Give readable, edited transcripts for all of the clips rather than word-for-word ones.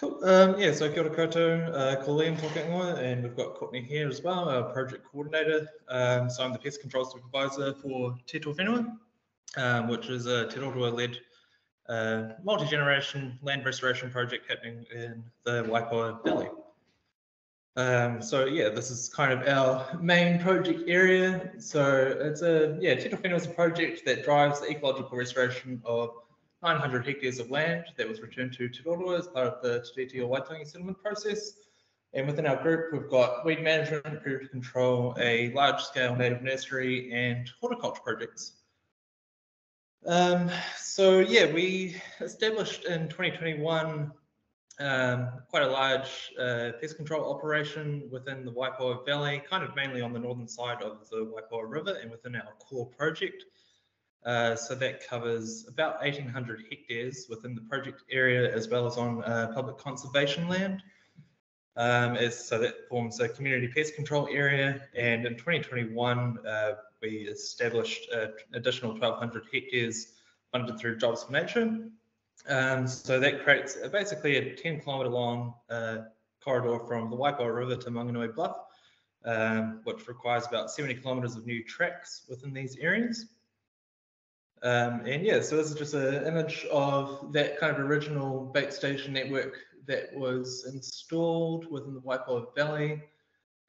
Cool. Yeah, so kia ora koutou, Kiely talking, and we've got Courtney here as well, our project coordinator. So I'm the pest control supervisor for Te Toa Whenua, which is a Te Roroa-led multi-generation land restoration project happening in the Waipoa Valley. So yeah, this is kind of our main project area. So it's Te Toa Whenua is a project that drives the ecological restoration of 900 hectares of land that was returned to Te Roroa as part of the Te Toa Whenua settlement process. And within our group, we've got weed management, predator control, a large-scale native nursery, and horticulture projects. So yeah, we established in 2021 quite a large pest control operation within the Waipoa Valley, kind of mainly on the northern side of the Waipoa River and within our core project. So that covers about 1,800 hectares within the project area, as well as on public conservation land. So that forms a community pest control area. And in 2021, we established an additional 1,200 hectares funded through Jobs for Nature. So that creates basically a 10-kilometre long corridor from the Waipoa River to Manganui Bluff, which requires about 70 kilometres of new tracks within these areas. And yeah, so this is just an image of that kind of original bait station network that was installed within the Waipoa Valley.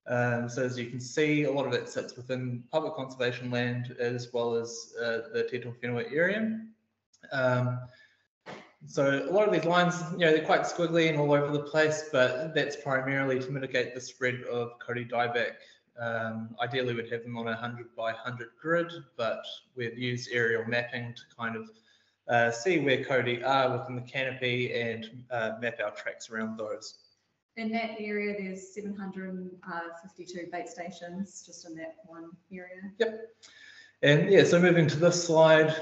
So as you can see, a lot of that sits within public conservation land as well as the Te Toa Whenua area. So a lot of these lines, they're quite squiggly and all over the place, but that's primarily to mitigate the spread of Kauri dieback. Ideally, we'd have them on a 100 by 100 grid, but we've used aerial mapping to kind of see where Kauri are within the canopy and map our tracks around those. In that area, there's 752 bait stations just in that one area. Yep. And yeah, so moving to this slide,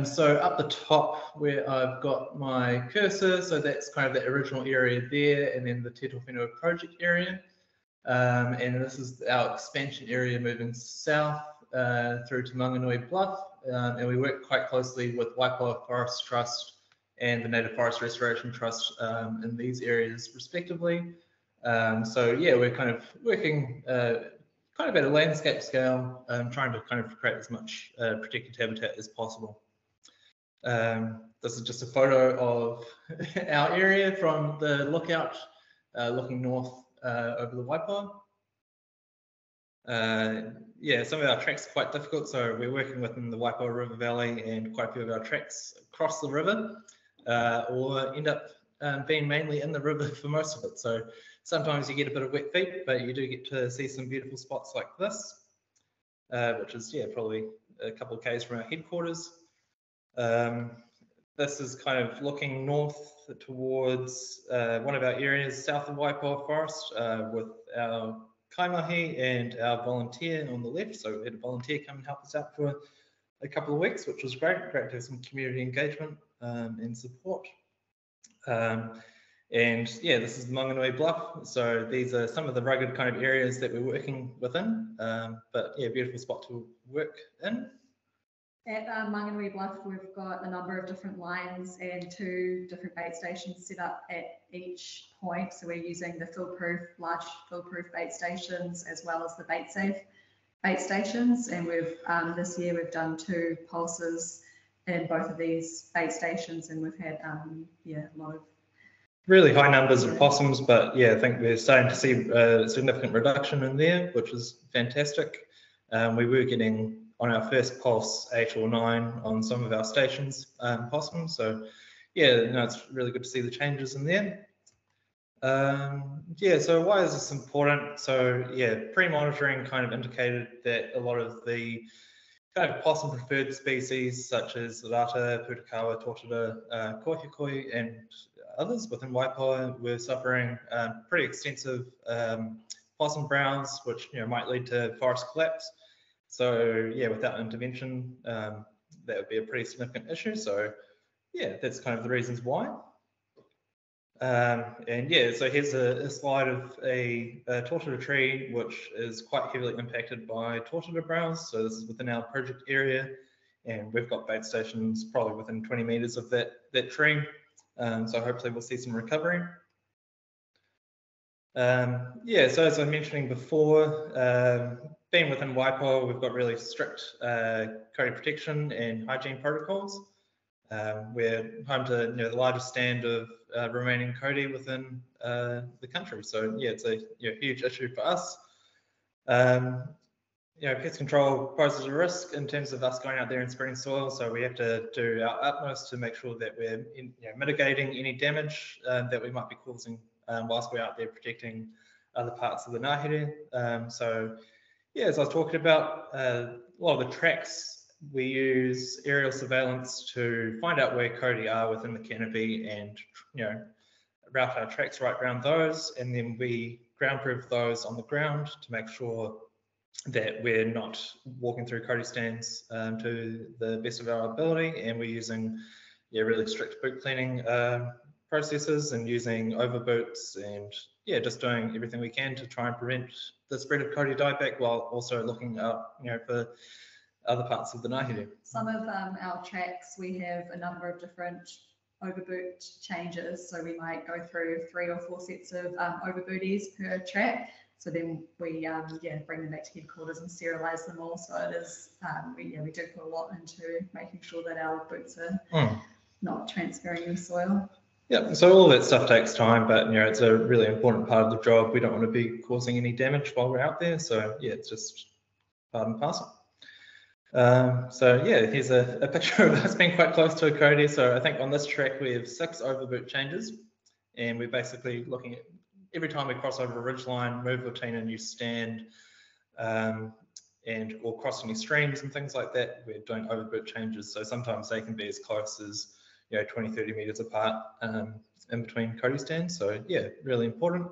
so up the top where I've got my cursor, so that's kind of that original area there, and then the Te Toa Whenua project area. And this is our expansion area moving south through to Manganui Bluff, and we work quite closely with Waipoa Forest Trust and the Native Forest Restoration Trust in these areas respectively. So yeah, we're kind of working kind of at a landscape scale, trying to kind of create as much protected habitat as possible. This is just a photo of our area from the lookout, looking north over the Waipoa. Yeah, some of our tracks are quite difficult, so we're working within the Waipoa River Valley, and quite a few of our tracks cross the river or end up being mainly in the river for most of it. So sometimes you get a bit of wet feet, but you do get to see some beautiful spots like this, which is, yeah, probably a couple of k's from our headquarters. This is kind of looking north towards one of our areas south of Waipoa Forest with our kaimahi and our volunteer on the left. So we had a volunteer come and help us out for a couple of weeks, which was great. Great to have some community engagement and support. And yeah, this is Manganui Bluff. So these are some of the rugged kind of areas that we're working within. But yeah, beautiful spot to work in. At Manganui Bluff, we've got a number of different lines and 2 different bait stations set up at each point. So we're using the large fill-proof bait stations as well as the bait-safe bait stations. And we've this year we've done 2 pulses in both of these bait stations, and we've had a lot of really high numbers of possums, but yeah, I think we're starting to see a significant reduction in there, which is fantastic. We were getting on our first pulse 8 or 9 on some of our stations possums, so yeah, it's really good to see the changes in there. Yeah, so why is this important? So yeah, pre-monitoring kind of indicated that a lot of the kind of possum preferred species such as rata, putakawa, tortuga, koihikoi, and others within Waipoa were suffering pretty extensive possum browse, which might lead to forest collapse. So yeah, without intervention, that would be a pretty significant issue. So yeah, that's kind of the reasons why. And yeah, so here's a slide of a tortuga tree, which is quite heavily impacted by tortuga browse. So this is within our project area, and we've got bait stations probably within 20 meters of that tree. So hopefully we'll see some recovery. Yeah, so as I was mentioning before, being within Waipoa, we've got really strict Kōrero protection and hygiene protocols. We're home to the largest stand of remaining Kōrero within the country. So yeah, it's a huge issue for us. Pest control poses a risk in terms of us going out there and spreading soil. So we have to do our utmost to make sure that we're mitigating any damage that we might be causing whilst we're out there protecting other parts of the ngahere. So yeah, as I was talking about, a lot of the tracks, we use aerial surveillance to find out where Kōrero are within the canopy and route our tracks right around those, and then we groundproof those on the ground to make sure that we're not walking through Kōrero stands to the best of our ability, and we're using really strict boot cleaning processes and using overboots and just doing everything we can to try and prevent the spread of Kōrero dieback while also looking up for other parts of the ngahere. Some of our tracks, we have a number of different overboot changes, so we might go through 3 or 4 sets of overbooties per track. So then we bring them back to headquarters and sterilise them all. So it is we do put a lot into making sure that our boots are not transferring in soil. Yeah, so all that stuff takes time, but it's a really important part of the job. We don't want to be causing any damage while we're out there. So yeah, it's just part and parcel. So yeah, here's a picture of us being quite close to a Kōrero. So I think on this track we have 6 overboot changes, and we're basically looking at every time we cross over a ridge line, move between a new stand, or cross any streams and things like that, we're doing overboot changes. So sometimes they can be as close as 20, 30 meters apart in between Kōrero stands. So yeah, really important.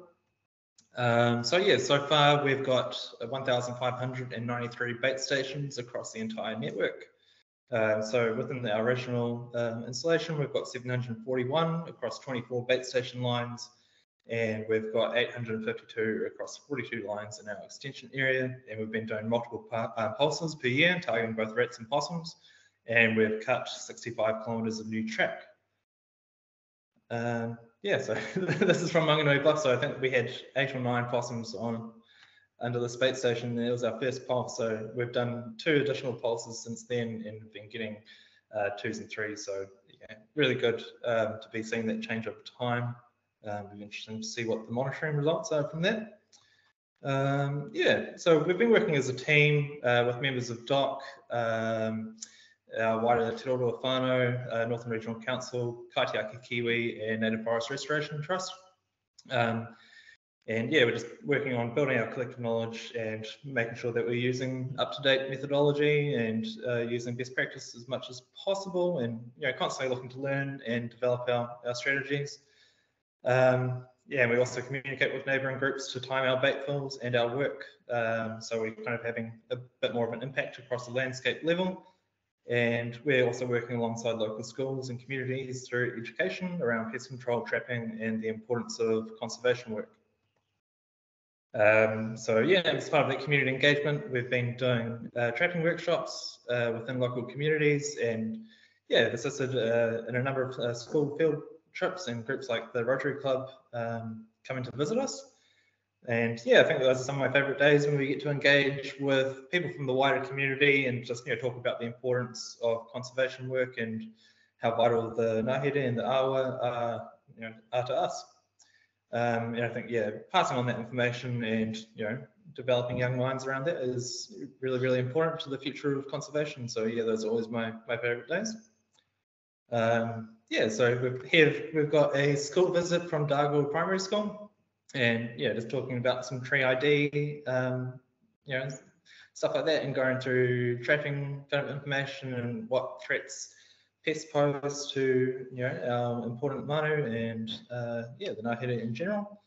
So far we've got 1,593 bait stations across the entire network. So within our original installation, we've got 741 across 24 bait station lines, and we've got 852 across 42 lines in our extension area, and we've been doing multiple pulses per year, targeting both rats and possums, and we've cut 65 kilometres of new track. So this is from Manganui Bluff. So I think we had 8 or 9 possums under the bait station. It was our first pulse. So we've done 2 additional pulses since then, and we've been getting 2s and 3s. So yeah, really good to be seeing that change over time. It'll be interesting to see what the monitoring results are from that. So we've been working as a team with members of DOC, our wider Te Roroa Whenua, Northern Regional Council, Kaitiaki Kiely, and Native Forest Restoration Trust. We're just working on building our collective knowledge and making sure that we're using up-to-date methodology and using best practice as much as possible, and constantly looking to learn and develop our strategies. And we also communicate with neighbouring groups to time our bait fills and our work. So we're kind of having a bit more of an impact across the landscape level. And we're also working alongside local schools and communities through education around pest control, trapping, and the importance of conservation work. As part of that community engagement, we've been doing trapping workshops within local communities, and assisted in a number of school field trips, and groups like the Rotary Club coming to visit us. And I think those are some of my favourite days, when we get to engage with people from the wider community and just talk about the importance of conservation work and how vital the ngahere and the awa are to us. And I think passing on that information and developing young minds around that is really, really important to the future of conservation. So those are always my favourite days. So we've got a school visit from Dargle Primary School, and just talking about some tree ID, stuff like that, and going through trapping kind of information and what threats pests pose to our important manu and the ngahere in general.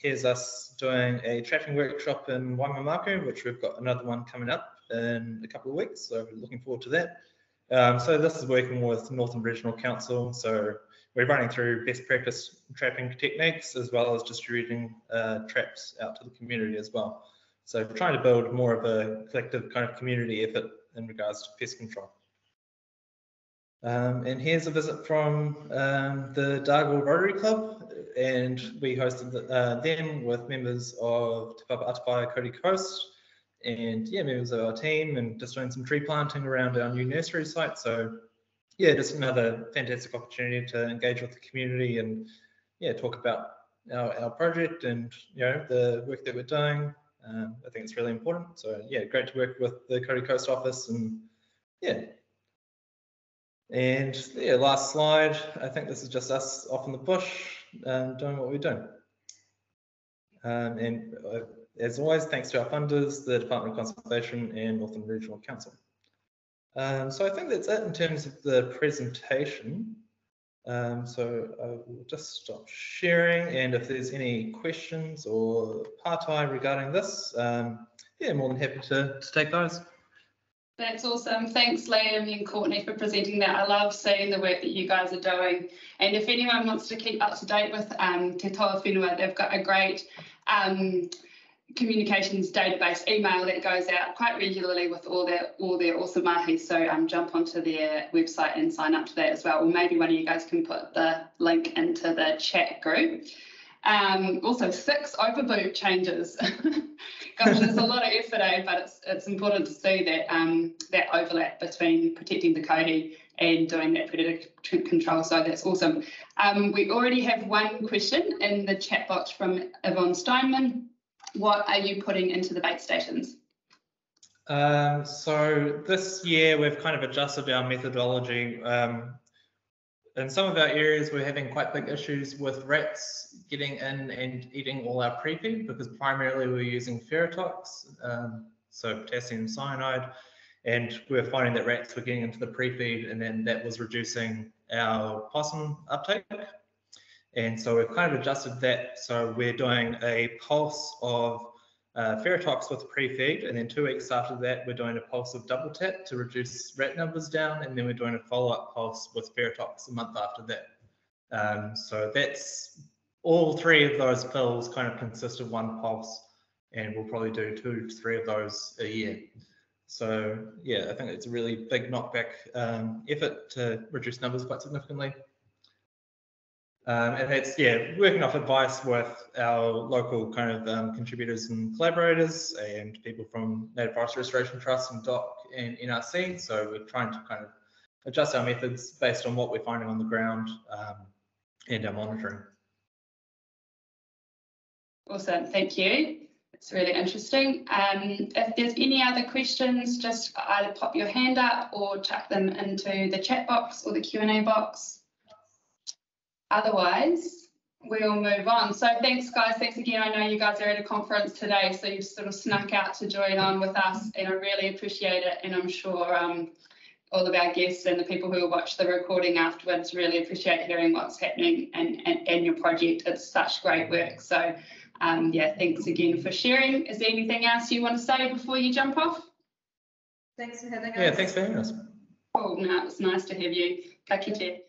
Here's us doing a trapping workshop in Waimamaku, which we've got another one coming up in a couple of weeks, so we're looking forward to that. So this is working with Northern Regional Council. So we're running through best practice trapping techniques, as well as distributing traps out to the community as well. So we're trying to build more of a collective kind of community effort in regards to pest control. And here's a visit from the Dargle Rotary Club, and we hosted them with members of Te Whapa Cody Coast, and yeah, members of our team, and just doing some tree planting around our new nursery site. So yeah, just another fantastic opportunity to engage with the community and yeah, talk about our project and the work that we're doing. I think it's really important. So yeah, great to work with the Cody Coast office, and yeah. And yeah, last slide. I think this is just us off in the bush doing what we're doing. And as always, thanks to our funders, the Department of Conservation and Northern Regional Council. So I think that's it in terms of the presentation. So I will just stop sharing, and if there's any questions or partai regarding this, yeah, more than happy to take those. That's awesome. Thanks, Liam and Courtney, for presenting that. I love seeing the work that you guys are doing. And if anyone wants to keep up to date with Te Toa Whenua, they've got a great communications database email that goes out quite regularly with all their awesome mahi. So jump onto their website and sign up to that as well. Or maybe one of you guys can put the link into the chat group. Also 6 overboot changes. Gosh, there's a lot of effort, but it's important to see that that overlap between protecting the Cody and doing that predator control. So that's awesome. We already have one question in the chat box from Yvonne Steinman. What are you putting into the bait stations? So this year we've kind of adjusted our methodology. In some of our areas, we're having quite big issues with rats getting in and eating all our pre-feed, because primarily we're using ferritox, so potassium cyanide, and we're finding that rats were getting into the pre-feed, and then that was reducing our possum uptake. And so we've kind of adjusted that. So we're doing a pulse of ferritox with pre-feed, and then 2 weeks after that we're doing a pulse of double tap to reduce rat numbers down, and then we're doing a follow-up pulse with ferritox a month after that. So that's all 3 of those pills kind of consist of 1 pulse, and we'll probably do 2 to 3 of those a year. So yeah, I think it's a really big knockback effort to reduce numbers quite significantly. And it's, yeah, working off advice with our local kind of contributors and collaborators and people from Native Forest Restoration Trust and DOC and NRC. So we're trying to kind of adjust our methods based on what we're finding on the ground and our monitoring. Awesome, thank you. It's really interesting. If there's any other questions, just either pop your hand up or chuck them into the chat box or the Q&A box. Otherwise, we'll move on. So thanks, guys. Thanks again. I know you guys are at a conference today, so you've sort of snuck out to join on with us, and I really appreciate it. And I'm sure all of our guests and the people who will watch the recording afterwards really appreciate hearing what's happening and your project. It's such great work. So yeah, thanks again for sharing. Is there anything else you want to say before you jump off? Thanks for having us. Yeah, thanks for having us. Oh, no, it was nice to have you. Ka kite.